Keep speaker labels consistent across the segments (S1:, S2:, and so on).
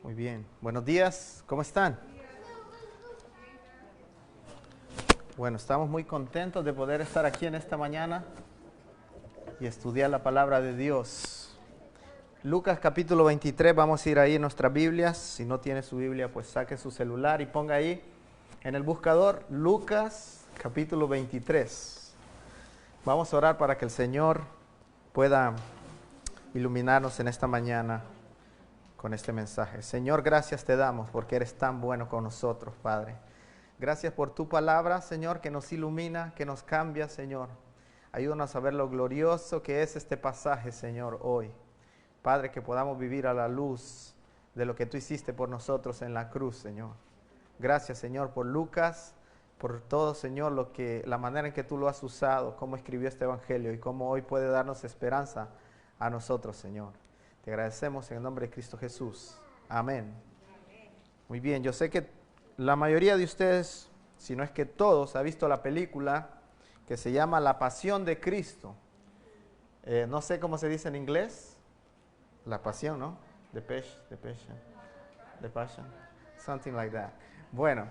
S1: Muy bien. Buenos días. ¿Cómo están? Bueno, estamos muy contentos de poder estar aquí en esta mañana y estudiar la palabra de Dios. Lucas capítulo 23, vamos a ir ahí en nuestras Biblias. Si no tiene su Biblia, pues saque su celular y ponga ahí en el buscador Lucas capítulo 23. Vamos a orar para que el Señor pueda iluminarnos en esta mañana con este mensaje. Señor, gracias te damos porque eres tan bueno con nosotros, Padre. Gracias por tu palabra, Señor, que nos ilumina, que nos cambia, Señor. Ayúdanos a ver lo glorioso que es este pasaje, Señor, hoy. Padre, que podamos vivir a la luz de lo que tú hiciste por nosotros en la cruz, Señor. Gracias, Señor, por Lucas, por todo, Señor, la manera en que tú lo has usado, cómo escribió este evangelio y cómo hoy puede darnos esperanza a nosotros, Señor. Te agradecemos en el nombre de Cristo Jesús. Amén. Muy bien, yo sé que la mayoría de ustedes, si no es que todos, ha visto la película que se llama La Pasión de Cristo. No sé cómo se dice en inglés. La Pasión, ¿no? The Passion. Something like that. Bueno,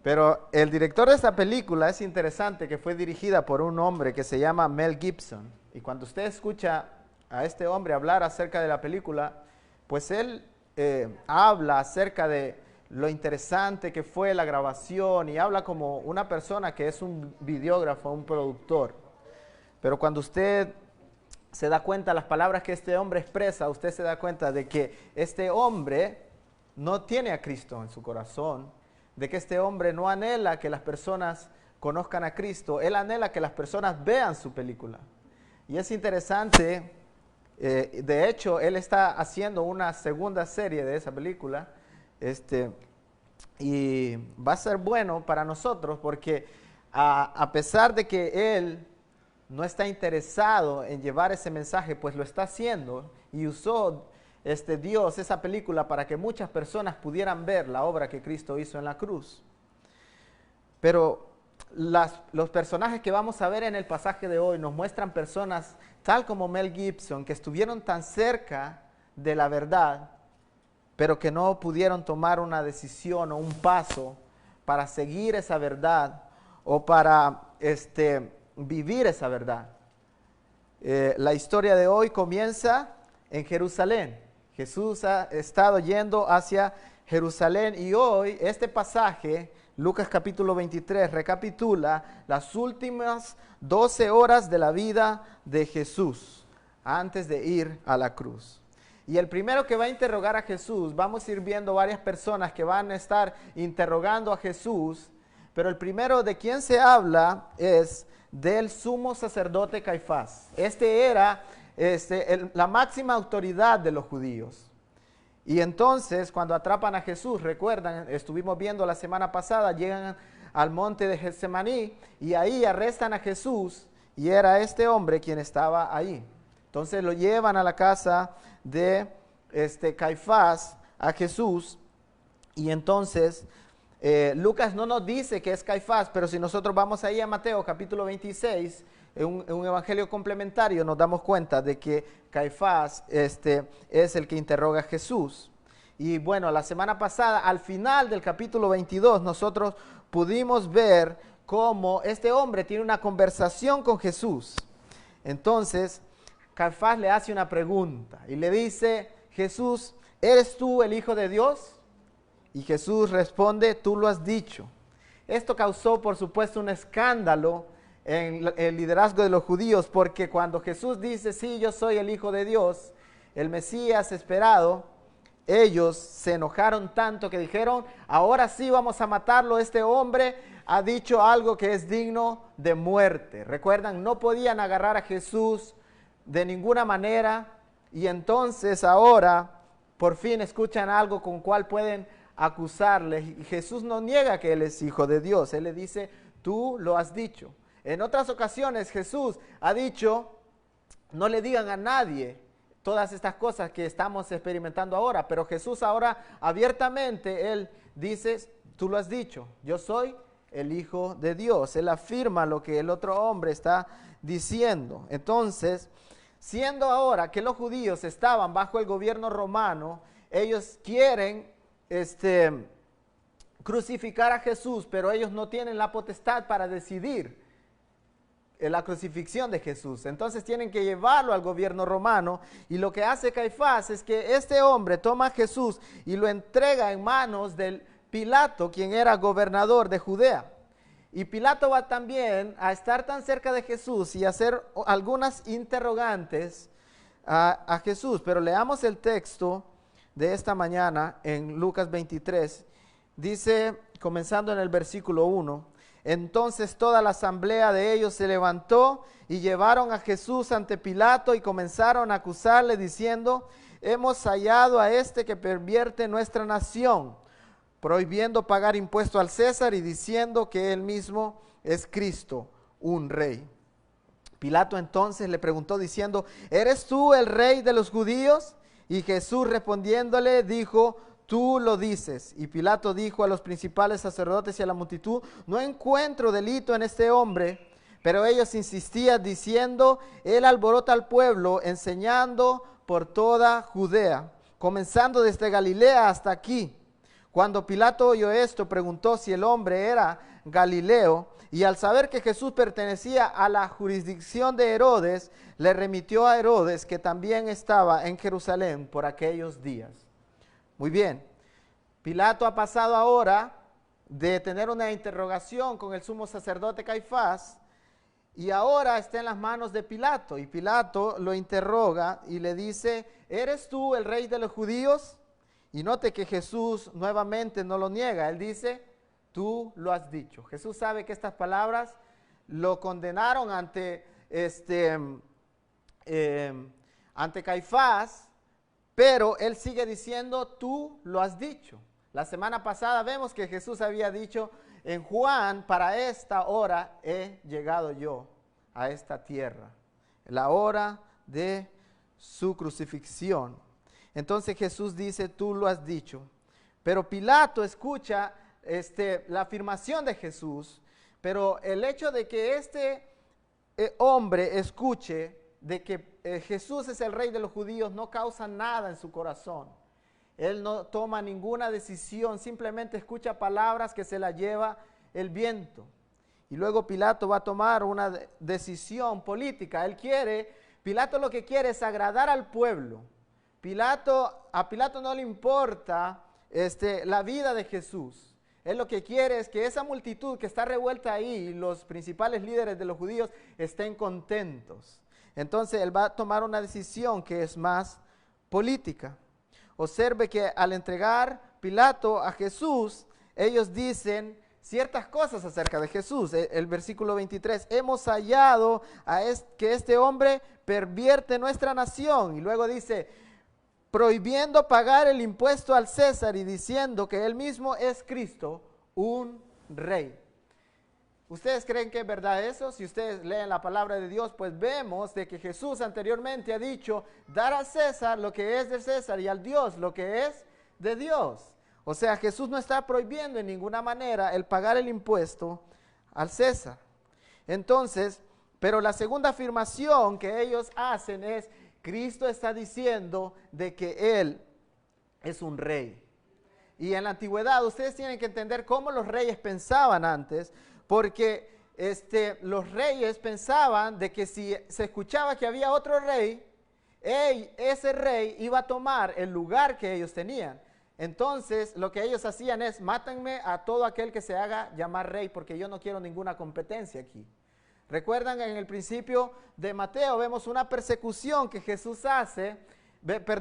S1: pero el director de esta película es interesante, que fue dirigida por un hombre que se llama Mel Gibson. Y cuando usted escucha a este hombre hablar acerca de la película, pues él habla acerca de lo interesante que fue la grabación y habla como una persona que es un videógrafo, un productor. Pero cuando usted se da cuenta de las palabras que este hombre expresa, usted se da cuenta de que este hombre no tiene a Cristo en su corazón, de que este hombre no anhela que las personas conozcan a Cristo, él anhela que las personas vean su película. Y es interesante, de hecho, él está haciendo una segunda serie de esa película, y va a ser bueno para nosotros porque a pesar de que él no está interesado en llevar ese mensaje, pues lo está haciendo y usó Dios esa película para que muchas personas pudieran ver la obra que Cristo hizo en la cruz. Pero los personajes que vamos a ver en el pasaje de hoy nos muestran personas tal como Mel Gibson, que estuvieron tan cerca de la verdad, pero que no pudieron tomar una decisión o un paso para seguir esa verdad o para vivir esa verdad. La historia de hoy comienza en Jerusalén. Jesús ha estado yendo hacia Jerusalén y hoy este pasaje, Lucas capítulo 23, recapitula las últimas 12 horas de la vida de Jesús antes de ir a la cruz. Y el primero que va a interrogar a Jesús, vamos a ir viendo varias personas que van a estar interrogando a Jesús, pero el primero de quien se habla es del sumo sacerdote Caifás. Era la máxima autoridad de los judíos. Y entonces, cuando atrapan a Jesús, recuerdan, estuvimos viendo la semana pasada, llegan al monte de Getsemaní y ahí arrestan a Jesús y era este hombre quien estaba ahí. Entonces lo llevan a la casa de Caifás, a Jesús, y entonces Lucas no nos dice que es Caifás, pero si nosotros vamos ahí a Mateo capítulo 26, en un evangelio complementario, nos damos cuenta de que Caifás es el que interroga a Jesús. Y bueno, la semana pasada, al final del capítulo 22, nosotros pudimos ver cómo este hombre tiene una conversación con Jesús. Entonces, Caifás le hace una pregunta y le dice: Jesús, ¿eres tú el Hijo de Dios? Y Jesús responde: tú lo has dicho. Esto causó, por supuesto, un escándalo en el liderazgo de los judíos, porque cuando Jesús dice: sí, yo soy el Hijo de Dios, el Mesías esperado, ellos se enojaron tanto que dijeron: ahora sí vamos a matarlo, este hombre ha dicho algo que es digno de muerte. Recuerdan, no podían agarrar a Jesús de ninguna manera, y entonces ahora por fin escuchan algo con cual pueden acusarle. Y Jesús no niega que él es Hijo de Dios, él le dice: tú lo has dicho. En otras ocasiones Jesús ha dicho: no le digan a nadie todas estas cosas que estamos experimentando ahora, pero Jesús ahora abiertamente, él dice: tú lo has dicho, yo soy el Hijo de Dios. Él afirma lo que el otro hombre está diciendo. Entonces, siendo ahora que los judíos estaban bajo el gobierno romano, ellos quieren crucificar a Jesús, pero ellos no tienen la potestad para decidir la crucifixión de Jesús. Entonces tienen que llevarlo al gobierno romano, y lo que hace Caifás es que este hombre toma a Jesús y lo entrega en manos del Pilato, quien era gobernador de Judea. Y Pilato va también a estar tan cerca de Jesús y hacer algunas interrogantes a Jesús. Pero leamos el texto de esta mañana en Lucas 23. Dice, comenzando en el versículo 1, entonces toda la asamblea de ellos se levantó y llevaron a Jesús ante Pilato y comenzaron a acusarle diciendo, hemos hallado a este que pervierte nuestra nación, prohibiendo pagar impuesto al César y diciendo que él mismo es Cristo, un rey. Pilato entonces le preguntó diciendo, ¿eres tú el rey de los judíos? Y Jesús respondiéndole dijo, tú lo dices. Y Pilato dijo a los principales sacerdotes y a la multitud, no encuentro delito en este hombre. Pero ellos insistían diciendo, él alborota al pueblo, enseñando por toda Judea, comenzando desde Galilea hasta aquí. Cuando Pilato oyó esto, preguntó si el hombre era Galileo, y al saber que Jesús pertenecía a la jurisdicción de Herodes, le remitió a Herodes, que también estaba en Jerusalén por aquellos días. Muy bien, Pilato ha pasado ahora de tener una interrogación con el sumo sacerdote Caifás, y ahora está en las manos de Pilato, y Pilato lo interroga y le dice, ¿eres tú el rey de los judíos? Y note que Jesús nuevamente no lo niega, él dice, tú lo has dicho. Jesús sabe que estas palabras lo condenaron ante Caifás, pero él sigue diciendo, tú lo has dicho. La semana pasada vemos que Jesús había dicho en Juan, para esta hora he llegado yo a esta tierra, la hora de su crucifixión. Entonces Jesús dice, tú lo has dicho. Pero Pilato escucha la afirmación de Jesús, pero el hecho de que este hombre escuche de que Jesús es el rey de los judíos no causa nada en su corazón. Él no toma ninguna decisión, simplemente escucha palabras que se las lleva el viento. Y luego Pilato va a tomar una decisión política. Pilato lo que quiere es agradar al pueblo. A Pilato no le importa la vida de Jesús. Él lo que quiere es que esa multitud que está revuelta ahí, los principales líderes de los judíos, estén contentos. Entonces él va a tomar una decisión que es más política. Observe que al entregar Pilato a Jesús, ellos dicen ciertas cosas acerca de Jesús. El versículo 23, hemos hallado que este hombre pervierte nuestra nación. Y luego dice, prohibiendo pagar el impuesto al César y diciendo que él mismo es Cristo, un rey. ¿Ustedes creen que es verdad eso? Si ustedes leen la palabra de Dios, pues vemos de que Jesús anteriormente ha dicho, dar a César lo que es de César y al Dios lo que es de Dios. O sea, Jesús no está prohibiendo en ninguna manera el pagar el impuesto al César. Entonces, pero la segunda afirmación que ellos hacen es, Cristo está diciendo de que Él es un rey. Y en la antigüedad ustedes tienen que entender cómo los reyes pensaban antes, porque los reyes pensaban de que si se escuchaba que había otro rey, ese rey iba a tomar el lugar que ellos tenían. Entonces lo que ellos hacían es, mátenme a todo aquel que se haga llamar rey, porque yo no quiero ninguna competencia aquí. Recuerdan en el principio de Mateo vemos una persecución que Jesús hace,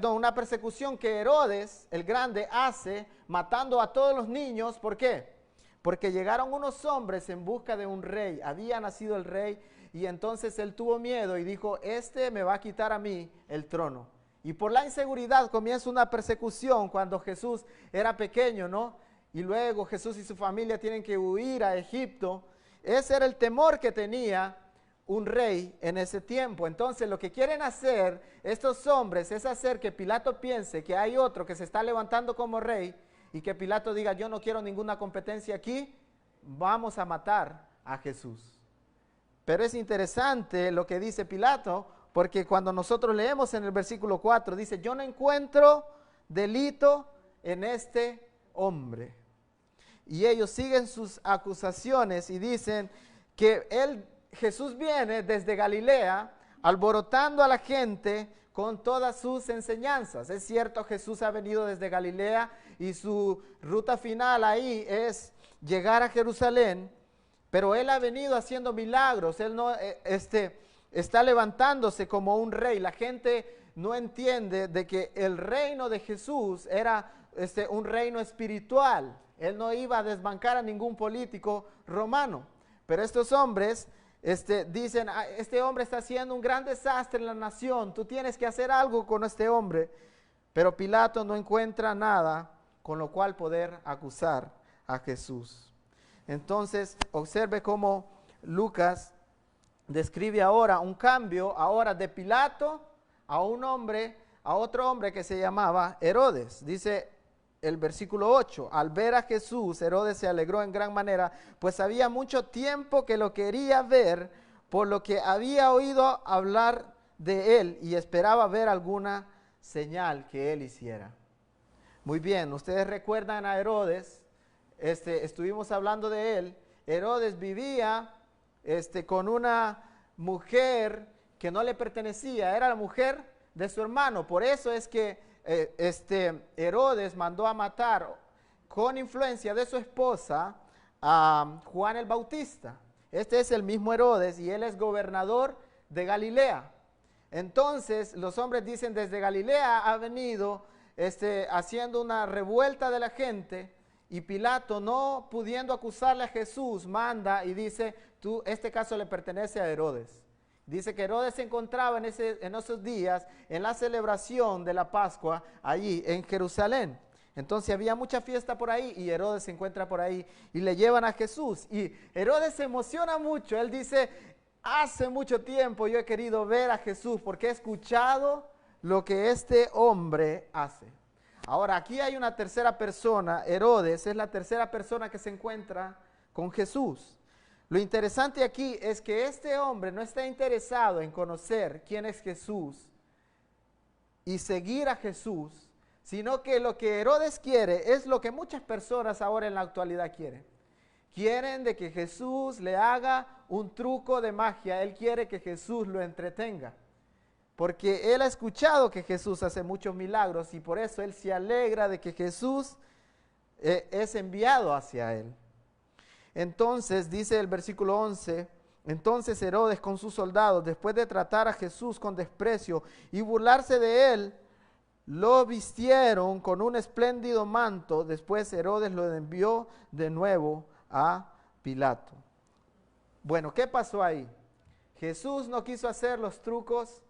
S1: una persecución que Herodes el Grande hace, matando a todos los niños. ¿Por qué? Porque llegaron unos hombres en busca de un rey, había nacido el rey, y entonces él tuvo miedo y dijo, me va a quitar a mí el trono. Y por la inseguridad comienza una persecución cuando Jesús era pequeño, ¿no? Y luego Jesús y su familia tienen que huir a Egipto. Ese era el temor que tenía un rey en ese tiempo. Entonces lo que quieren hacer estos hombres es hacer que Pilato piense que hay otro que se está levantando como rey y que Pilato diga, yo no quiero ninguna competencia aquí, vamos a matar a Jesús. Pero es interesante lo que dice Pilato, porque cuando nosotros leemos en el versículo 4, dice, yo no encuentro delito en este hombre. Y ellos siguen sus acusaciones y dicen que Jesús viene desde Galilea alborotando a la gente con todas sus enseñanzas. Es cierto, Jesús ha venido desde Galilea y su ruta final ahí es llegar a Jerusalén, pero Él ha venido haciendo milagros. Él no está levantándose como un rey. La gente no entiende de que el reino de Jesús era un reino espiritual. Él no iba a desbancar a ningún político romano. Pero estos hombres dicen, este hombre está haciendo un gran desastre en la nación, tú tienes que hacer algo con este hombre. Pero Pilato no encuentra nada con lo cual poder acusar a Jesús. Entonces, observe cómo Lucas describe ahora un cambio, ahora de Pilato a otro hombre que se llamaba Herodes. Dice el versículo 8, al ver a Jesús, Herodes se alegró en gran manera, pues había mucho tiempo que lo quería ver, por lo que había oído hablar de él y esperaba ver alguna señal que él hiciera. Muy bien, ustedes recuerdan a Herodes, estuvimos hablando de él. Herodes vivía con una mujer que no le pertenecía, era la mujer de su hermano. Por eso es que Herodes mandó a matar con influencia de su esposa a Juan el Bautista. Este es el mismo Herodes y él es gobernador de Galilea. Entonces los hombres dicen, desde Galilea ha venido haciendo una revuelta de la gente, y Pilato, no pudiendo acusarle a Jesús, manda y dice, este caso le pertenece a Herodes. Dice que Herodes se encontraba en esos días en la celebración de la Pascua allí en Jerusalén. Entonces había mucha fiesta por ahí y Herodes se encuentra por ahí y le llevan a Jesús. Y Herodes se emociona mucho. Él dice, hace mucho tiempo yo he querido ver a Jesús porque he escuchado lo que este hombre hace. Ahora, aquí hay una tercera persona. Herodes es la tercera persona que se encuentra con Jesús. Lo interesante aquí es que este hombre no está interesado en conocer quién es Jesús y seguir a Jesús, sino que lo que Herodes quiere es lo que muchas personas ahora en la actualidad quieren. Quieren de que Jesús le haga un truco de magia. Él quiere que Jesús lo entretenga, porque él ha escuchado que Jesús hace muchos milagros y por eso él se alegra de que Jesús es enviado hacia él. Entonces, dice el versículo 11, entonces Herodes con sus soldados, después de tratar a Jesús con desprecio y burlarse de él, lo vistieron con un espléndido manto. Después Herodes lo envió de nuevo a Pilato. Bueno, ¿qué pasó ahí? Jesús no quiso hacer los trucos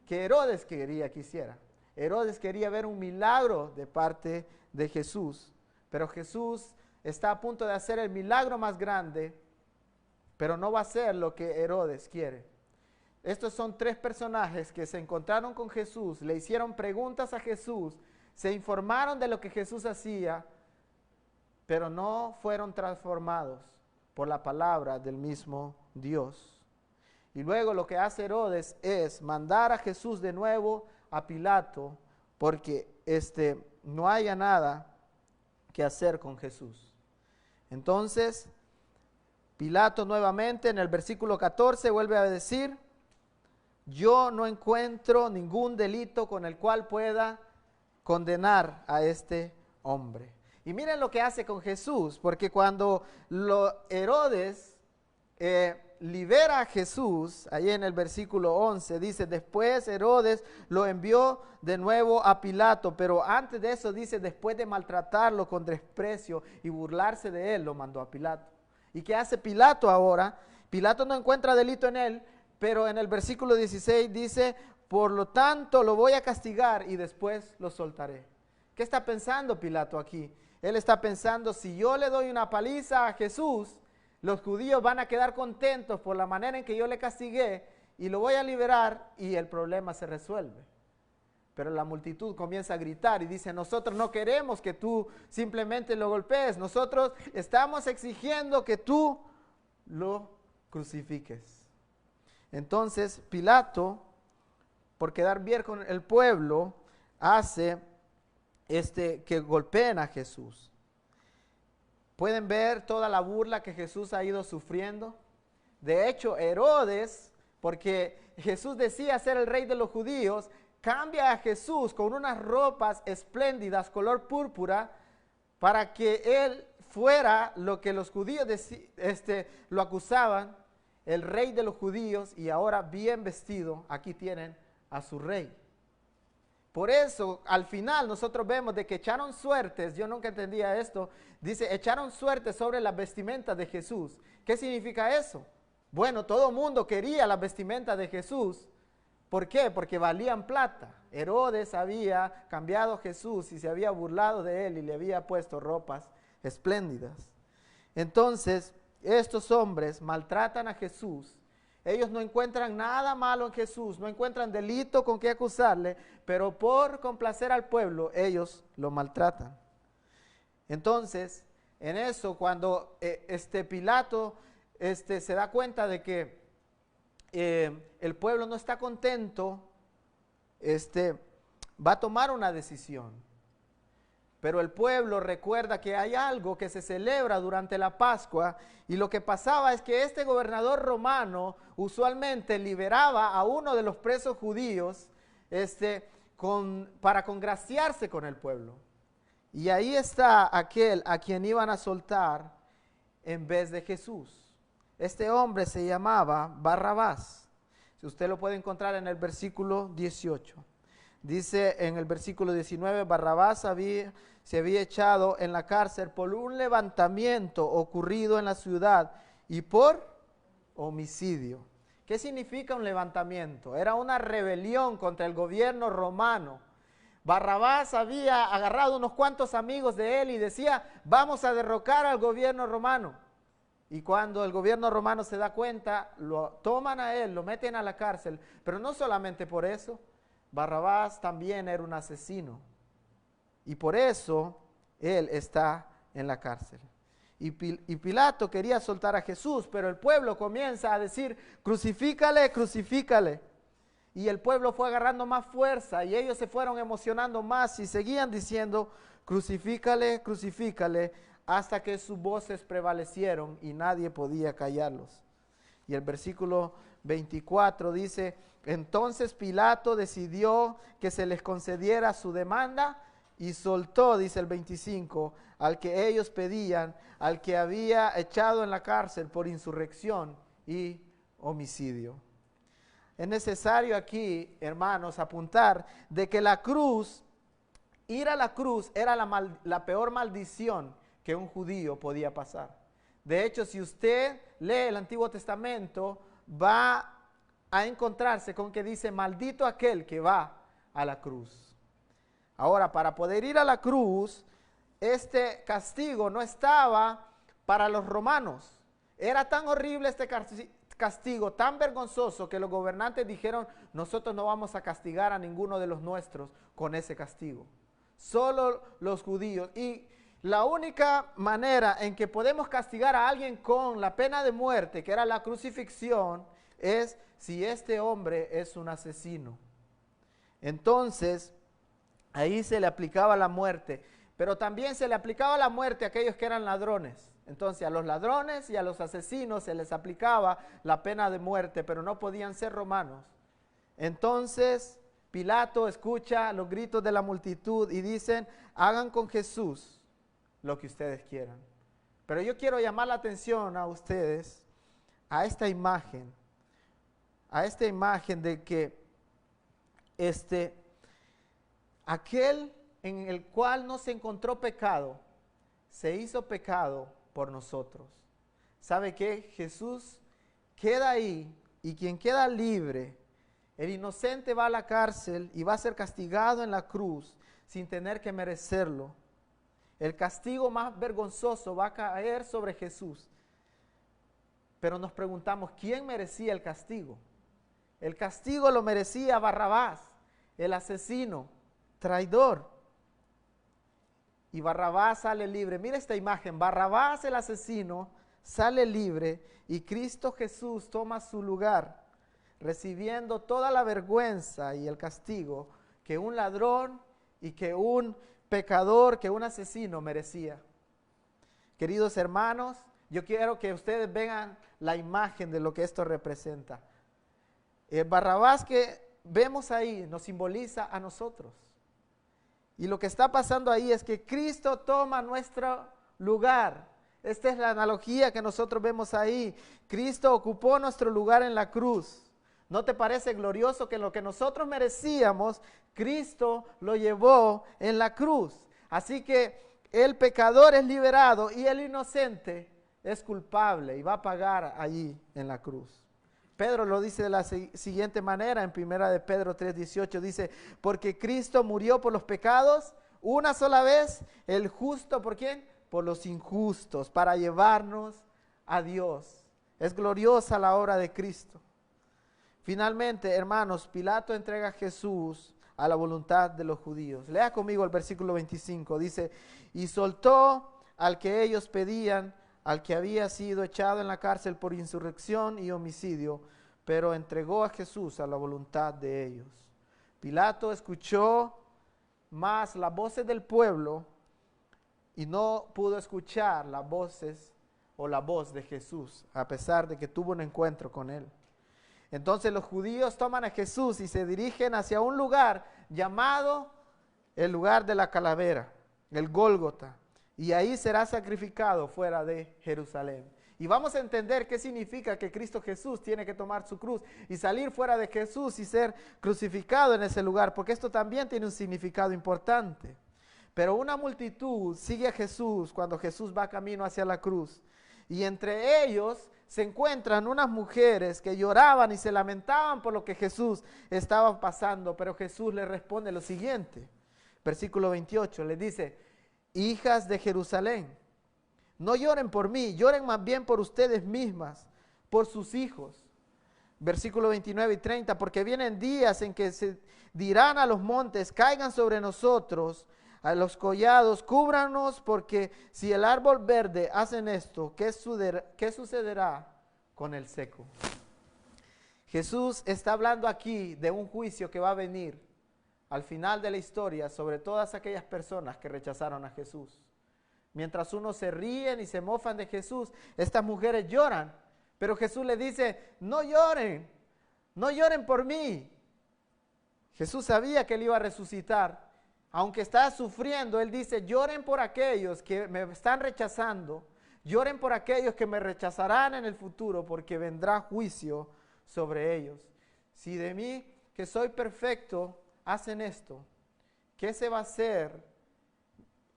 S1: que Herodes quería que hiciera. Herodes quería ver un milagro de parte de Jesús, pero Jesús está a punto de hacer el milagro más grande, pero no va a hacer lo que Herodes quiere. Estos son tres personajes que se encontraron con Jesús, le hicieron preguntas a Jesús, se informaron de lo que Jesús hacía, pero no fueron transformados por la palabra del mismo Dios. Y luego lo que hace Herodes es mandar a Jesús de nuevo a Pilato, porque no haya nada que hacer con Jesús. Entonces, Pilato nuevamente en el versículo 14 vuelve a decir, yo no encuentro ningún delito con el cual pueda condenar a este hombre. Y miren lo que hace con Jesús, porque cuando Herodes libera a Jesús, ahí en el versículo 11, dice, después Herodes lo envió de nuevo a Pilato, pero antes de eso dice, después de maltratarlo con desprecio y burlarse de él, lo mandó a Pilato. ¿Y qué hace Pilato ahora? Pilato no encuentra delito en él, pero en el versículo 16 dice, por lo tanto lo voy a castigar y después lo soltaré. ¿Qué está pensando Pilato aquí? Él está pensando, si yo le doy una paliza a Jesús, los judíos van a quedar contentos por la manera en que yo le castigué y lo voy a liberar y el problema se resuelve. Pero la multitud comienza a gritar y dice, nosotros no queremos que tú simplemente lo golpees, nosotros estamos exigiendo que tú lo crucifiques. Entonces Pilato, por quedar bien con el pueblo, hace que golpeen a Jesús. Pueden ver toda la burla que Jesús ha ido sufriendo. De hecho, Herodes, porque Jesús decía ser el rey de los judíos, cambia a Jesús con unas ropas espléndidas, color púrpura, para que él fuera lo que los judíos lo acusaban, el rey de los judíos, y ahora bien vestido, aquí tienen a su rey. Por eso, al final, nosotros vemos de que echaron suertes, yo nunca entendía esto, dice, echaron suertes sobre las vestimentas de Jesús. ¿Qué significa eso? Bueno, todo el mundo quería las vestimentas de Jesús. ¿Por qué? Porque valían plata. Herodes había cambiado a Jesús y se había burlado de él y le había puesto ropas espléndidas. Entonces, estos hombres maltratan a Jesús. Ellos no encuentran nada malo en Jesús, no encuentran delito con qué acusarle, pero por complacer al pueblo, ellos lo maltratan. Entonces, en eso, cuando Pilato se da cuenta de que el pueblo no está contento, va a tomar una decisión. Pero el pueblo recuerda que hay algo que se celebra durante la Pascua, y lo que pasaba es que este gobernador romano usualmente liberaba a uno de los presos judíos para congraciarse con el pueblo. Y ahí está aquel a quien iban a soltar en vez de Jesús. Este hombre se llamaba Barrabás. Si usted lo puede encontrar en el versículo 18. Dice en el versículo 19, Barrabás se había echado en la cárcel por un levantamiento ocurrido en la ciudad y por homicidio. ¿Qué significa un levantamiento? Era una rebelión contra el gobierno romano. Barrabás había agarrado unos cuantos amigos de él y decía, vamos a derrocar al gobierno romano. Y cuando el gobierno romano se da cuenta, lo toman a él, lo meten a la cárcel. Pero no solamente por eso, Barrabás también era un asesino. Y por eso él está en la cárcel. Y Pilato quería soltar a Jesús, pero el pueblo comienza a decir, crucifícale, crucifícale. Y el pueblo fue agarrando más fuerza y ellos se fueron emocionando más y seguían diciendo, crucifícale, crucifícale, hasta que sus voces prevalecieron y nadie podía callarlos. Y el versículo 24 dice, entonces Pilato decidió que se les concediera su demanda y soltó, dice el 25, al que ellos pedían, al que había echado en la cárcel por insurrección y homicidio. Es necesario aquí, hermanos, apuntar de que la cruz, ir a la cruz era la peor maldición que un judío podía pasar. De hecho, si usted lee el Antiguo Testamento, va a encontrarse con que dice, maldito aquel que va a la cruz. Ahora, para poder ir a la cruz, este castigo no estaba para los romanos. Era tan horrible este castigo, tan vergonzoso, que los gobernantes dijeron, nosotros no vamos a castigar a ninguno de los nuestros con ese castigo. Solo los judíos. Y la única manera en que podemos castigar a alguien con la pena de muerte, que era la crucifixión, es si este hombre es un asesino. Entonces, ahí se le aplicaba la muerte, pero también se le aplicaba la muerte a aquellos que eran ladrones. Entonces, a los ladrones y a los asesinos se les aplicaba la pena de muerte, pero no podían ser romanos. Entonces, Pilato escucha los gritos de la multitud y dicen, hagan con Jesús lo que ustedes quieran. Pero yo quiero llamar la atención a ustedes a esta imagen de que aquel en el cual no se encontró pecado, se hizo pecado por nosotros. ¿Sabe qué? Jesús queda ahí y quien queda libre, el inocente va a la cárcel y va a ser castigado en la cruz sin tener que merecerlo. El castigo más vergonzoso va a caer sobre Jesús. Pero nos preguntamos, ¿quién merecía el castigo? El castigo lo merecía Barrabás, el asesino, traidor. Y Barrabás sale libre. Mira esta imagen, Barrabás el asesino sale libre y Cristo Jesús toma su lugar, recibiendo toda la vergüenza y el castigo que un ladrón y que un pecador que un asesino merecía. Queridos hermanos, yo quiero que ustedes vean la imagen de lo que esto representa. El Barrabás que vemos ahí nos simboliza a nosotros. Y lo que está pasando ahí es que Cristo toma nuestro lugar. Esta es la analogía que nosotros vemos ahí. Cristo ocupó nuestro lugar en la cruz. ¿No te parece glorioso que lo que nosotros merecíamos, Cristo lo llevó en la cruz? Así que el pecador es liberado y el inocente es culpable y va a pagar allí en la cruz. Pedro lo dice de la siguiente manera en 1 de Pedro 3:18, dice, porque Cristo murió por los pecados una sola vez, el justo, ¿por quién? Por los injustos, para llevarnos a Dios. Es gloriosa la obra de Cristo. Finalmente, hermanos, Pilato entrega a Jesús a la voluntad de los judíos. Lea conmigo el versículo 25, dice, y soltó al que ellos pedían, al que había sido echado en la cárcel por insurrección y homicidio, pero entregó a Jesús a la voluntad de ellos. Pilato escuchó más las voces del pueblo y no pudo escuchar las voces o la voz de Jesús, a pesar de que tuvo un encuentro con él. Entonces los judíos toman a Jesús y se dirigen hacia un lugar llamado el lugar de la calavera, el Gólgota, y ahí será sacrificado fuera de Jerusalén. Y vamos a entender qué significa que Cristo Jesús tiene que tomar su cruz y salir fuera de Jesús y ser crucificado en ese lugar, porque esto también tiene un significado importante. Pero una multitud sigue a Jesús cuando Jesús va camino hacia la cruz. Y entre ellos se encuentran unas mujeres que lloraban y se lamentaban por lo que Jesús estaba pasando. Pero Jesús les responde lo siguiente. Versículo 28, les dice, hijas de Jerusalén, no lloren por mí, lloren más bien por ustedes mismas, por sus hijos. Versículo 29 y 30, porque vienen días en que se dirán a los montes, caigan sobre nosotros, a los collados, cúbranos, porque si el árbol verde hacen esto, ¿qué sucederá con el seco? Jesús está hablando aquí de un juicio que va a venir al final de la historia sobre todas aquellas personas que rechazaron a Jesús. Mientras unos se ríen y se mofan de Jesús, estas mujeres lloran, pero Jesús les dice, no lloren, no lloren por mí. Jesús sabía que él iba a resucitar. Aunque está sufriendo, él dice, lloren por aquellos que me están rechazando, lloren por aquellos que me rechazarán en el futuro, porque vendrá juicio sobre ellos. Si de mí, que soy perfecto, hacen esto, ¿qué se va a hacer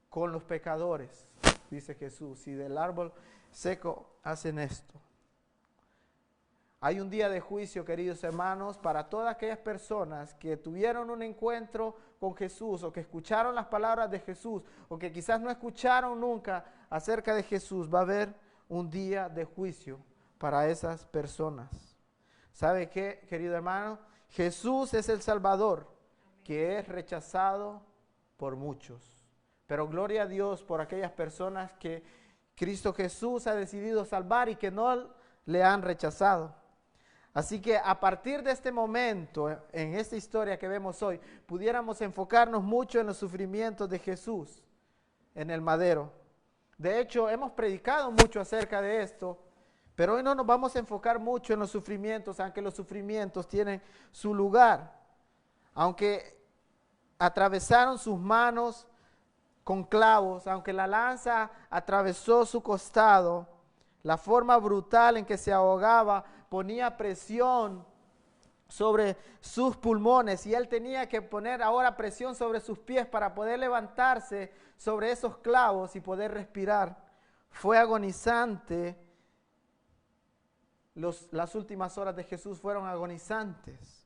S1: con los pecadores? Dice Jesús, si del árbol seco hacen esto. Hay un día de juicio, queridos hermanos, para todas aquellas personas que tuvieron un encuentro con Jesús o que escucharon las palabras de Jesús o que quizás no escucharon nunca acerca de Jesús. Va a haber un día de juicio para esas personas. ¿Sabe qué, querido hermano? Jesús es el Salvador que es rechazado por muchos. Pero gloria a Dios por aquellas personas que Cristo Jesús ha decidido salvar y que no le han rechazado. Así que a partir de este momento, en esta historia que vemos hoy, pudiéramos enfocarnos mucho en los sufrimientos de Jesús en el madero. De hecho, hemos predicado mucho acerca de esto, pero hoy no nos vamos a enfocar mucho en los sufrimientos, aunque los sufrimientos tienen su lugar. Aunque atravesaron sus manos con clavos, aunque la lanza atravesó su costado, la forma brutal en que se ahogaba ponía presión sobre sus pulmones y él tenía que poner ahora presión sobre sus pies para poder levantarse sobre esos clavos y poder respirar. Fue agonizante. Las últimas horas de Jesús fueron agonizantes.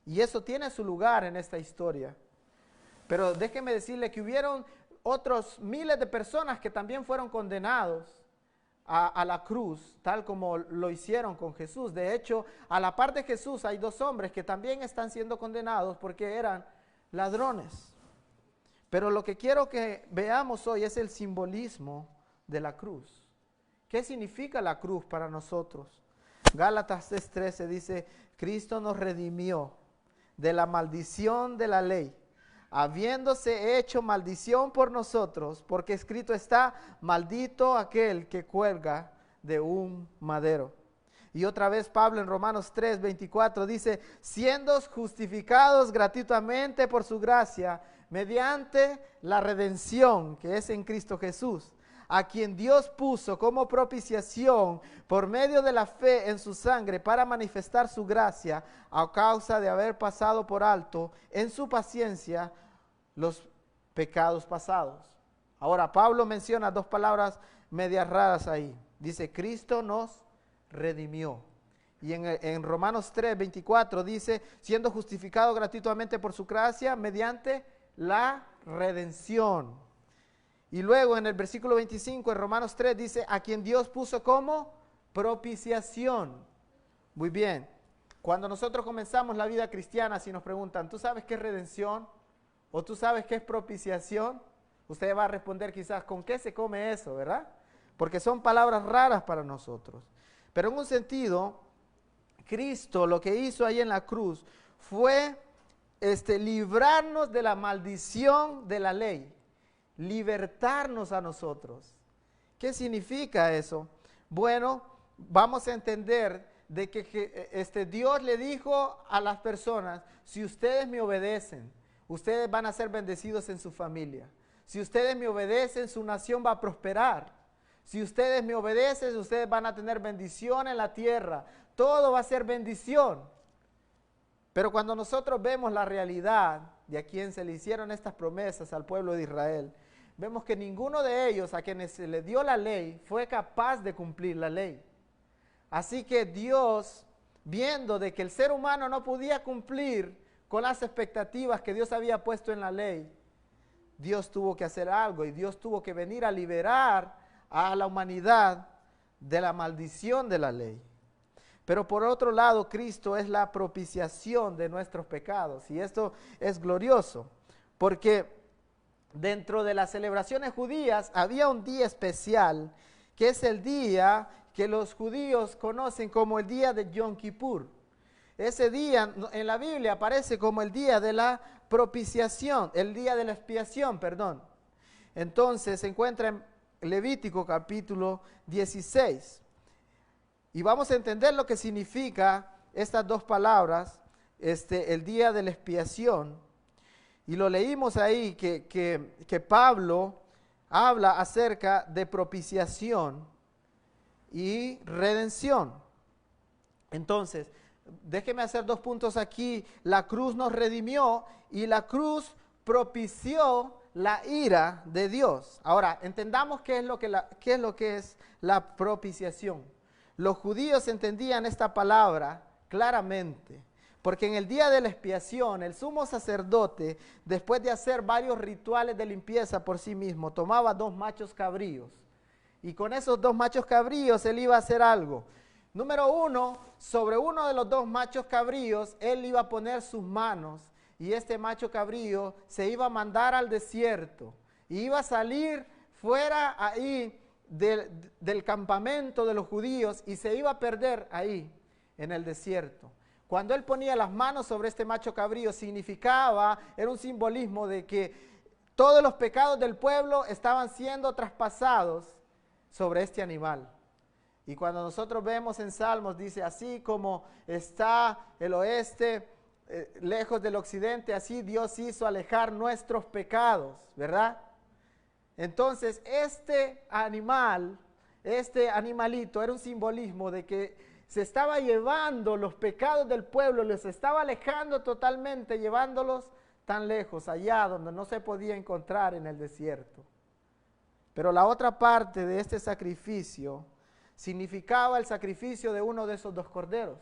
S1: Y eso tiene su lugar en esta historia. Pero déjeme decirle que hubieron otros miles de personas que también fueron condenados a la cruz, tal como lo hicieron con Jesús. De hecho, a la par de Jesús hay dos hombres que también están siendo condenados porque eran ladrones. Pero lo que quiero que veamos hoy es el simbolismo de la cruz. ¿Qué significa la cruz para nosotros? Gálatas 6:13 dice, Cristo nos redimió de la maldición de la ley, habiéndose hecho maldición por nosotros, porque escrito está, maldito aquel que cuelga de un madero. Y otra vez Pablo en Romanos 3:24 dice, siendo justificados gratuitamente por su gracia, mediante la redención que es en Cristo Jesús, a quien Dios puso como propiciación por medio de la fe en su sangre para manifestar su gracia a causa de haber pasado por alto en su paciencia los pecados pasados. Ahora Pablo menciona dos palabras medias raras ahí. Dice, Cristo nos redimió. Y en Romanos 3:24 dice, siendo justificado gratuitamente por su gracia mediante la redención. Y luego en el versículo 25 en Romanos 3 dice, a quien Dios puso como propiciación. Muy bien, cuando nosotros comenzamos la vida cristiana, si nos preguntan, ¿tú sabes qué es redención? ¿O tú sabes qué es propiciación? Usted va a responder quizás, ¿con qué se come eso, verdad? Porque son palabras raras para nosotros. Pero en un sentido, Cristo lo que hizo ahí en la cruz fue librarnos de la maldición de la ley. Libertarnos a nosotros. ¿Qué significa eso? Bueno, vamos a entender de que Dios le dijo a las personas, si ustedes me obedecen, ustedes van a ser bendecidos en su familia. Si ustedes me obedecen, su nación va a prosperar. Si ustedes me obedecen, ustedes van a tener bendición en la tierra. Todo va a ser bendición. Pero cuando nosotros vemos la realidad de a quien se le hicieron estas promesas al pueblo de Israel, vemos que ninguno de ellos a quienes se le dio la ley fue capaz de cumplir la ley. Así que Dios, viendo de que el ser humano no podía cumplir con las expectativas que Dios había puesto en la ley, Dios tuvo que hacer algo y Dios tuvo que venir a liberar a la humanidad de la maldición de la ley. Pero por otro lado, Cristo es la propiciación de nuestros pecados. Y esto es glorioso, porque dentro de las celebraciones judías había un día especial, que es el día que los judíos conocen como el día de Yom Kippur. Ese día en la Biblia aparece como el día de la propiciación, el día de la expiación, perdón. Entonces se encuentra en Levítico capítulo 16. Y vamos a entender lo que significa estas dos palabras, el día de la expiación. Y lo leímos ahí que Pablo habla acerca de propiciación y redención. Entonces, déjeme hacer dos puntos aquí. La cruz nos redimió y la cruz propició la ira de Dios. Ahora, entendamos qué es lo que es la propiciación. Los judíos entendían esta palabra claramente, porque en el día de la expiación, el sumo sacerdote, después de hacer varios rituales de limpieza por sí mismo, tomaba 2 machos cabríos, y con esos 2 machos cabríos él iba a hacer algo. Número 1, sobre uno de los 2 machos cabríos, él iba a poner sus manos, y este macho cabrío se iba a mandar al desierto, y iba a salir fuera ahí del campamento de los judíos y se iba a perder ahí en el desierto. Cuando él ponía las manos sobre este macho cabrío significaba, era un simbolismo de que todos los pecados del pueblo estaban siendo traspasados sobre este animal. Y cuando nosotros vemos en Salmos, dice, así como está el oeste lejos del occidente, así Dios hizo alejar nuestros pecados, ¿verdad? Entonces, este animalito era un simbolismo de que se estaba llevando los pecados del pueblo, los estaba alejando totalmente, llevándolos tan lejos, allá donde no se podía encontrar en el desierto. Pero la otra parte de este sacrificio significaba el sacrificio de uno de esos 2 corderos.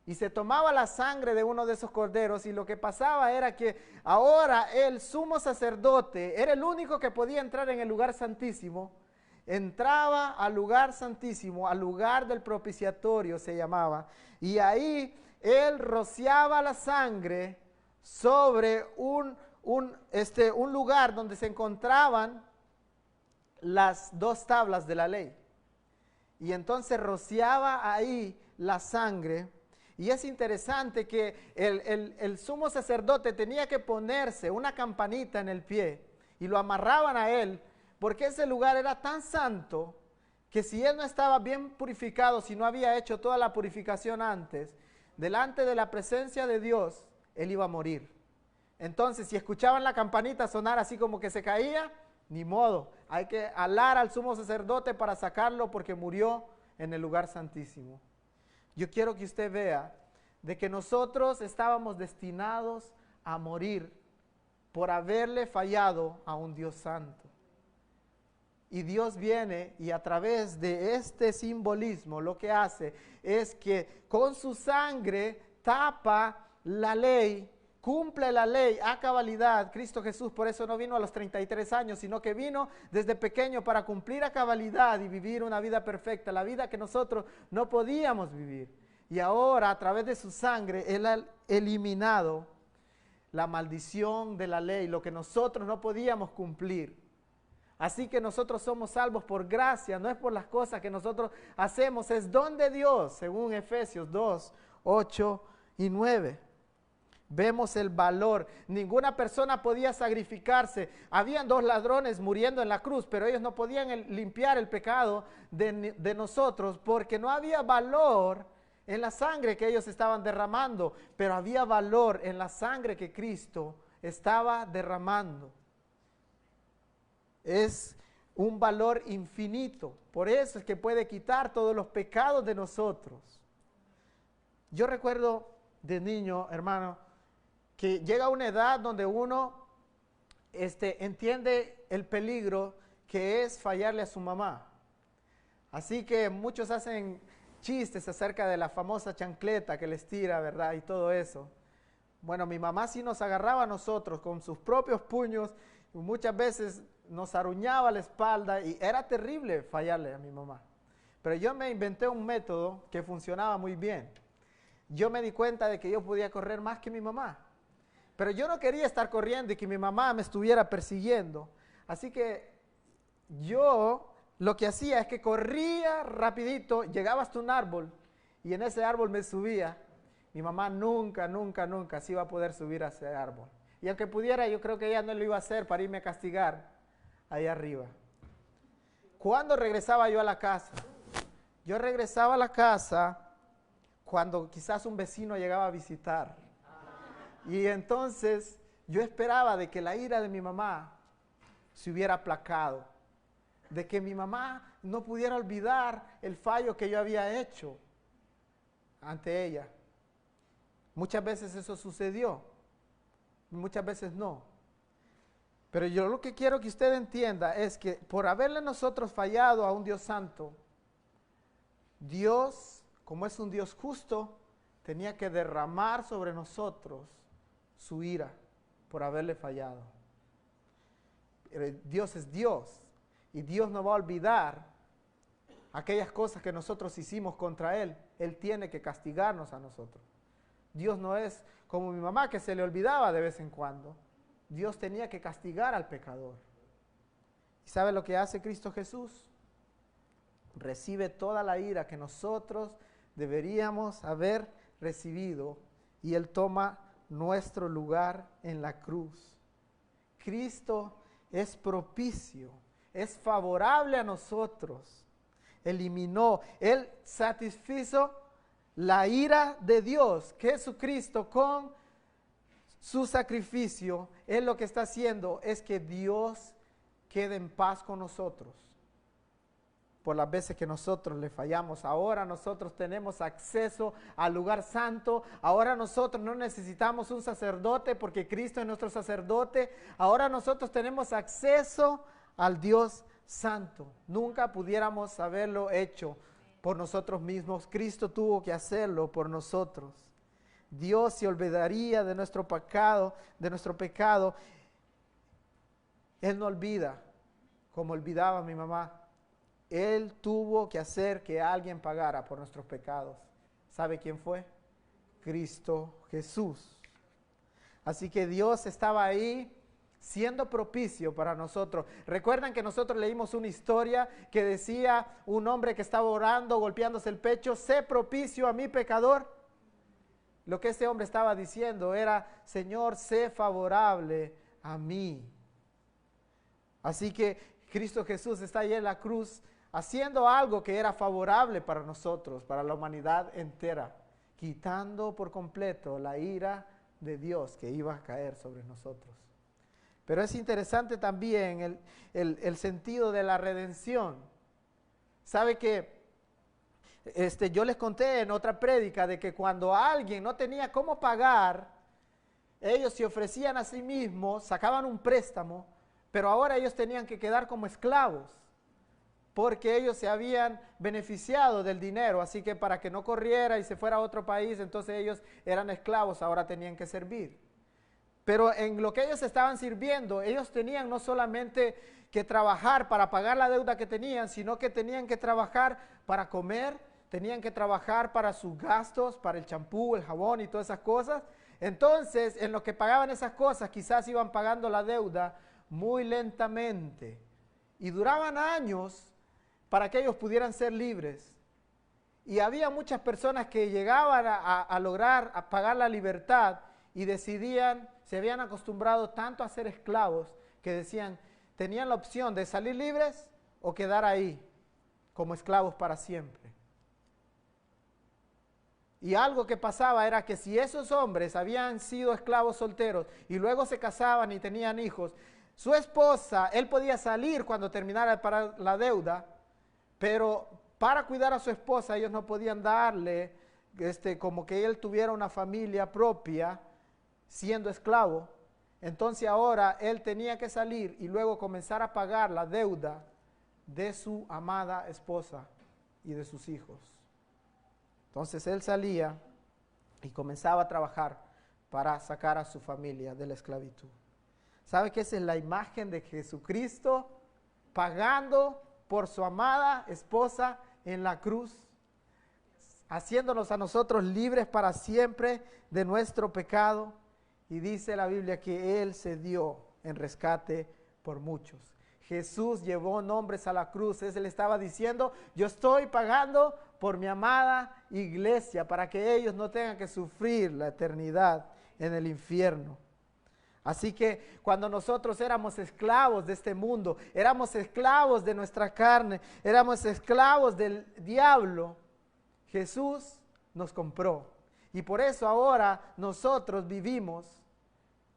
S1: Y se tomaba la sangre de uno de esos corderos y lo que pasaba era que ahora el sumo sacerdote era el único que podía entrar en el lugar santísimo. Entraba al lugar santísimo, al lugar del propiciatorio se llamaba. Y ahí él rociaba la sangre sobre un lugar donde se encontraban las 2 tablas de la ley. Y entonces rociaba ahí la sangre. Y es interesante que el sumo sacerdote tenía que ponerse una campanita en el pie y lo amarraban a él, porque ese lugar era tan santo que si él no estaba bien purificado, si no había hecho toda la purificación antes, delante de la presencia de Dios, él iba a morir. Entonces, si escuchaban la campanita sonar así como que se caía, ni modo, hay que alar al sumo sacerdote para sacarlo porque murió en el lugar santísimo. Yo quiero que usted vea de que nosotros estábamos destinados a morir por haberle fallado a un Dios santo. Y Dios viene y a través de este simbolismo lo que hace es que con su sangre tapa la ley, cumple la ley a cabalidad. Cristo Jesús por eso no vino a los 33 años, sino que vino desde pequeño para cumplir a cabalidad y vivir una vida perfecta, la vida que nosotros no podíamos vivir. Y ahora a través de su sangre Él ha eliminado la maldición de la ley, lo que nosotros no podíamos cumplir. Así que nosotros somos salvos por gracia, no es por las cosas que nosotros hacemos, es don de Dios, según Efesios 2, 8 y 9. Vemos el valor. Ninguna persona podía sacrificarse. Habían 2 ladrones muriendo en la cruz, pero ellos no podían limpiar el pecado de nosotros porque no había valor en la sangre que ellos estaban derramando, pero había valor en la sangre que Cristo estaba derramando. Es un valor infinito. Por eso es que puede quitar todos los pecados de nosotros. Yo recuerdo de niño, hermano, que llega una edad donde uno entiende el peligro que es fallarle a su mamá. Así que muchos hacen chistes acerca de la famosa chancleta que les tira, ¿verdad? Y todo eso. Bueno, mi mamá sí nos agarraba a nosotros con sus propios puños. Y muchas veces nos aruñaba la espalda y era terrible fallarle a mi mamá. Pero yo me inventé un método que funcionaba muy bien. Yo me di cuenta de que yo podía correr más que mi mamá. Pero yo no quería estar corriendo y que mi mamá me estuviera persiguiendo. Así que yo lo que hacía es que corría rapidito, llegaba hasta un árbol y en ese árbol me subía. Mi mamá nunca se iba a poder subir a ese árbol. Y aunque pudiera, yo creo que ella no lo iba a hacer para irme a castigar ahí arriba. ¿Cuándo regresaba yo a la casa? Yo regresaba a la casa cuando quizás un vecino llegaba a visitar. Y entonces yo esperaba de que la ira de mi mamá se hubiera aplacado, de que mi mamá no pudiera olvidar el fallo que yo había hecho ante ella. Muchas veces eso sucedió, muchas veces no. Pero yo lo que quiero que usted entienda es que por haberle nosotros fallado a un Dios santo, Dios, como es un Dios justo, tenía que derramar sobre nosotros su ira por haberle fallado. Dios es Dios y Dios no va a olvidar aquellas cosas que nosotros hicimos contra Él. Él tiene que castigarnos a nosotros. Dios no es como mi mamá que se le olvidaba de vez en cuando. Dios tenía que castigar al pecador. ¿Y sabe lo que hace Cristo Jesús? Recibe toda la ira que nosotros deberíamos haber recibido y Él toma nuestro lugar en la cruz. Cristo es propicio, es favorable a nosotros. Eliminó, Él satisfizo la ira de Dios. Jesucristo con su sacrificio, Él lo que está haciendo es que Dios quede en paz con nosotros. Por las veces que nosotros le fallamos, ahora nosotros tenemos acceso al lugar santo. Ahora nosotros no necesitamos un sacerdote porque Cristo es nuestro sacerdote. Ahora nosotros tenemos acceso al Dios santo. Nunca pudiéramos haberlo hecho por nosotros mismos. Cristo tuvo que hacerlo por nosotros. Dios se olvidaría de nuestro pecado, Él no olvida como olvidaba mi mamá. Él tuvo que hacer que alguien pagara por nuestros pecados. ¿Sabe quién fue? Cristo Jesús. Así que Dios estaba ahí siendo propicio para nosotros. ¿Recuerdan que nosotros leímos una historia que decía un hombre que estaba orando, golpeándose el pecho, sé propicio a mi pecador? lo que este hombre estaba diciendo era, Señor, sé favorable a mí. Así que Cristo Jesús está ahí en la cruz haciendo algo que era favorable para nosotros, para la humanidad entera, quitando por completo la ira de Dios que iba a caer sobre nosotros. Pero es interesante también el sentido de la redención. ¿Sabe que yo les conté en otra prédica de que cuando alguien no tenía cómo pagar, ellos se ofrecían a sí mismos, sacaban un préstamo, pero ahora ellos tenían que quedar como esclavos, porque ellos se habían beneficiado del dinero, así que para que no corriera y se fuera a otro país, entonces ellos eran esclavos, ahora tenían que servir. Pero en lo que ellos estaban sirviendo, ellos tenían no solamente que trabajar para pagar la deuda que tenían, sino que tenían que trabajar para comer, tenían que trabajar para sus gastos, para el champú, el jabón y todas esas cosas. Entonces, en lo que pagaban esas cosas, quizás iban pagando la deuda muy lentamente. Y duraban años para que ellos pudieran ser libres. Y había muchas personas que llegaban a lograr a pagar la libertad y decidían, se habían acostumbrado tanto a ser esclavos que decían, tenían la opción de salir libres o quedar ahí como esclavos para siempre. Y algo que pasaba era que si esos hombres habían sido esclavos solteros y luego se casaban y tenían hijos, su esposa, él podía salir cuando terminara de pagar la deuda, pero para cuidar a su esposa ellos no podían darle como que él tuviera una familia propia siendo esclavo. Entonces ahora él tenía que salir y luego comenzar a pagar la deuda de su amada esposa y de sus hijos. Entonces él salía y comenzaba a trabajar para sacar a su familia de la esclavitud. ¿Sabe que esa es la imagen de Jesucristo pagando por su amada esposa en la cruz, haciéndonos a nosotros libres para siempre de nuestro pecado? Y dice la Biblia que Él se dio en rescate por muchos. Jesús llevó nombres a la cruz. Él estaba diciendo, yo estoy pagando por mi amada iglesia para que ellos no tengan que sufrir la eternidad en el infierno. Así que cuando nosotros éramos esclavos de este mundo, éramos esclavos de nuestra carne, éramos esclavos del diablo, Jesús nos compró. Y por eso ahora nosotros vivimos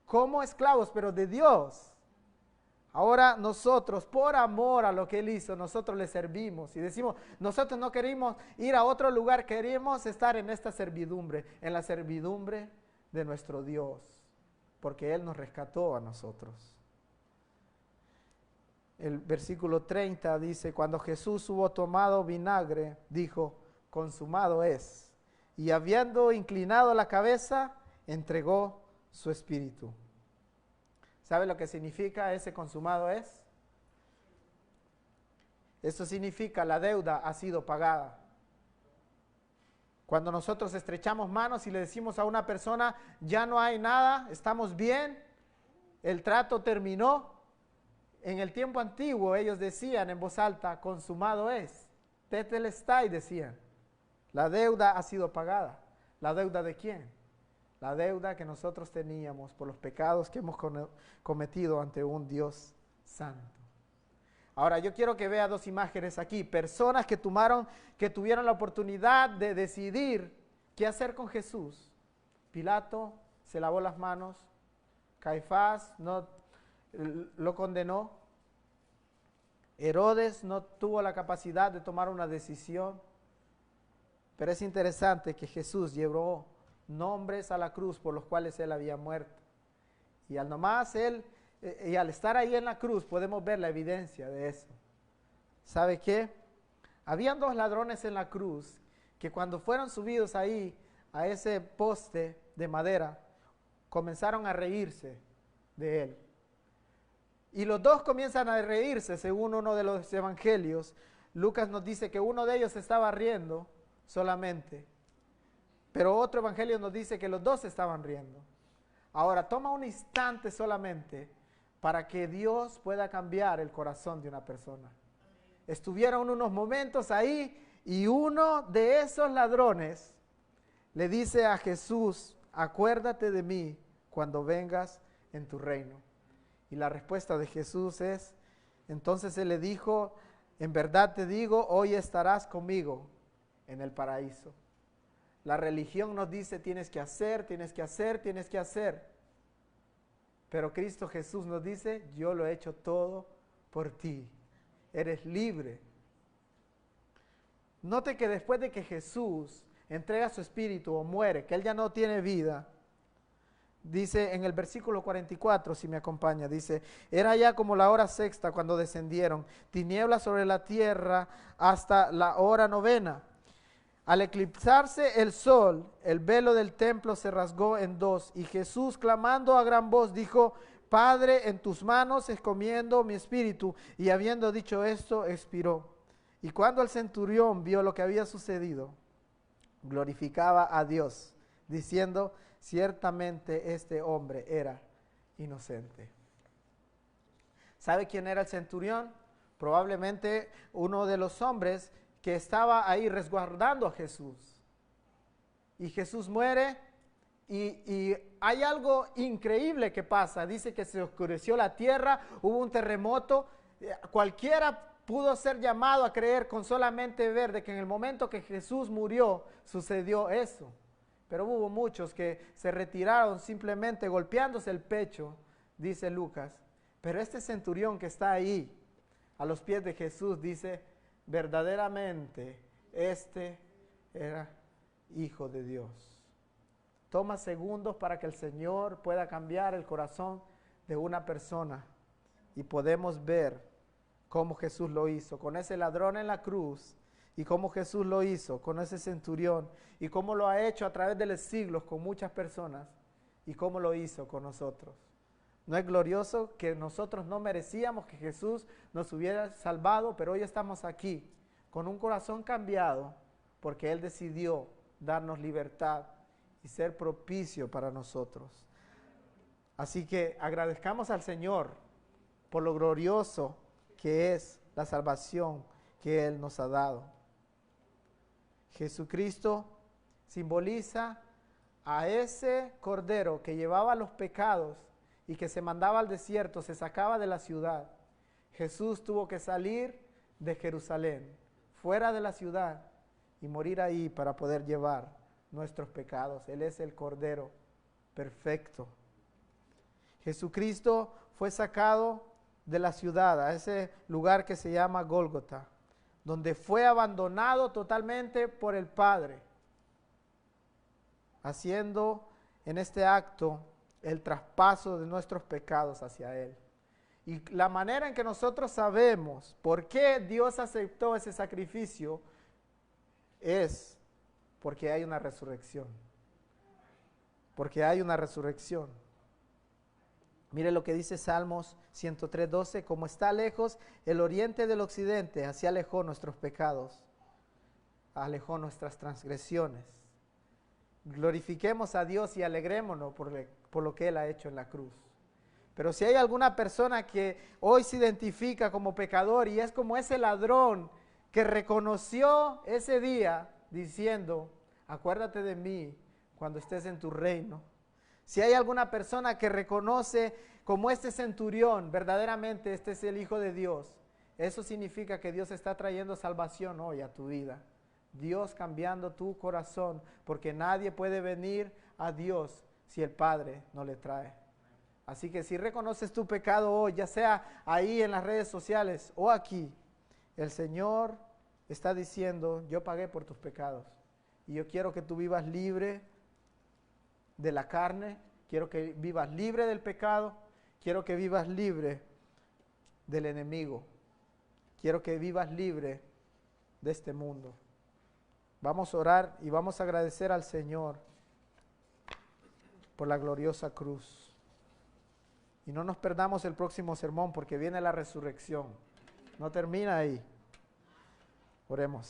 S1: como esclavos, pero de Dios. Ahora nosotros, por amor a lo que Él hizo, nosotros le servimos y decimos, nosotros no queremos ir a otro lugar, queremos estar en esta servidumbre, en la servidumbre de nuestro Dios, porque Él nos rescató a nosotros. El versículo 30 dice, cuando Jesús hubo tomado vinagre, dijo, consumado es. Y habiendo inclinado la cabeza, entregó su espíritu. ¿Sabe lo que significa ese consumado es? Eso significa la deuda ha sido pagada. Cuando nosotros estrechamos manos y le decimos a una persona, ya no hay nada, estamos bien, el trato terminó. En el tiempo antiguo ellos decían en voz alta, consumado es, tetelestai decían. La deuda ha sido pagada. ¿La deuda de quién? La deuda que nosotros teníamos por los pecados que hemos cometido ante un Dios santo. Ahora yo quiero que vea dos imágenes aquí. Personas que tuvieron la oportunidad de decidir qué hacer con Jesús. Pilato se lavó las manos. Caifás no lo condenó. Herodes no tuvo la capacidad de tomar una decisión. Pero es interesante que Jesús llevó nombres a la cruz por los cuales Él había muerto. Y al estar ahí en la cruz podemos ver la evidencia de eso. ¿Sabe qué? Habían dos ladrones en la cruz que cuando fueron subidos ahí a ese poste de madera, comenzaron a reírse de Él. Y los dos comienzan a reírse según uno de los evangelios. Lucas nos dice que uno de ellos estaba riendo solamente, pero otro evangelio nos dice que los dos estaban riendo. Ahora, toma un instante solamente para que Dios pueda cambiar el corazón de una persona. Estuvieron unos momentos ahí y uno de esos ladrones le dice a Jesús, acuérdate de mí cuando vengas en tu reino. Y la respuesta de Jesús es, entonces él le dijo, en verdad te digo, hoy estarás conmigo en el paraíso. La religión nos dice tienes que hacer, tienes que hacer, tienes que hacer. Pero Cristo Jesús nos dice, yo lo he hecho todo por ti. Eres libre. Note que después de que Jesús entrega su espíritu o muere, que él ya no tiene vida, dice en el versículo 44, si me acompaña, dice, era ya como la hora sexta cuando descendieron, tinieblas sobre la tierra hasta la hora novena. Al eclipsarse el sol, el velo del templo se rasgó en dos, y Jesús, clamando a gran voz, dijo, Padre, en tus manos encomiendo mi espíritu. Y habiendo dicho esto, expiró. Y cuando el centurión vio lo que había sucedido, glorificaba a Dios, diciendo, ciertamente este hombre era inocente. ¿Sabe quién era el centurión? Probablemente uno de los hombres que estaba ahí resguardando a Jesús. Y Jesús muere y hay algo increíble que pasa. Dice que se oscureció la tierra, hubo un terremoto. Cualquiera pudo ser llamado a creer con solamente ver de que en el momento que Jesús murió sucedió eso. Pero hubo muchos que se retiraron simplemente golpeándose el pecho, dice Lucas. Pero este centurión que está ahí a los pies de Jesús dice, verdaderamente este era hijo de Dios. Toma segundos para que el Señor pueda cambiar el corazón de una persona y podemos ver cómo Jesús lo hizo con ese ladrón en la cruz y cómo Jesús lo hizo con ese centurión y cómo lo ha hecho a través de los siglos con muchas personas y cómo lo hizo con nosotros. ¿No es glorioso que nosotros no merecíamos que Jesús nos hubiera salvado, pero hoy estamos aquí con un corazón cambiado porque Él decidió darnos libertad y ser propicio para nosotros? Así que agradezcamos al Señor por lo glorioso que es la salvación que Él nos ha dado. Jesucristo simboliza a ese cordero que llevaba los pecados y que se mandaba al desierto, se sacaba de la ciudad. Jesús tuvo que salir de Jerusalén, fuera de la ciudad, y morir ahí para poder llevar nuestros pecados. Él es el Cordero perfecto. Jesucristo fue sacado de la ciudad, a ese lugar que se llama Gólgota, donde fue abandonado totalmente por el Padre, haciendo en este acto el traspaso de nuestros pecados hacia Él. Y la manera en que nosotros sabemos por qué Dios aceptó ese sacrificio es porque hay una resurrección. Porque hay una resurrección. Mire lo que dice Salmos 103:12, como está lejos el oriente del occidente, así alejó nuestros pecados, alejó nuestras transgresiones. Glorifiquemos a Dios y alegrémonos por lo que Él ha hecho en la cruz. Pero si hay alguna persona que hoy se identifica como pecador y es como ese ladrón que reconoció ese día diciendo, acuérdate de mí cuando estés en tu reino. Si hay alguna persona que reconoce como este centurión, verdaderamente este es el Hijo de Dios, eso significa que Dios está trayendo salvación hoy a tu vida. Dios cambiando tu corazón, porque nadie puede venir a Dios si el Padre no le trae. Así que si reconoces tu pecado hoy, ya sea ahí en las redes sociales o aquí, el Señor está diciendo, yo pagué por tus pecados y yo quiero que tú vivas libre de la carne, quiero que vivas libre del pecado, quiero que vivas libre del enemigo, quiero que vivas libre de este mundo. Vamos a orar y vamos a agradecer al Señor por la gloriosa cruz. Y no nos perdamos el próximo sermón porque viene la resurrección. No termina ahí. Oremos.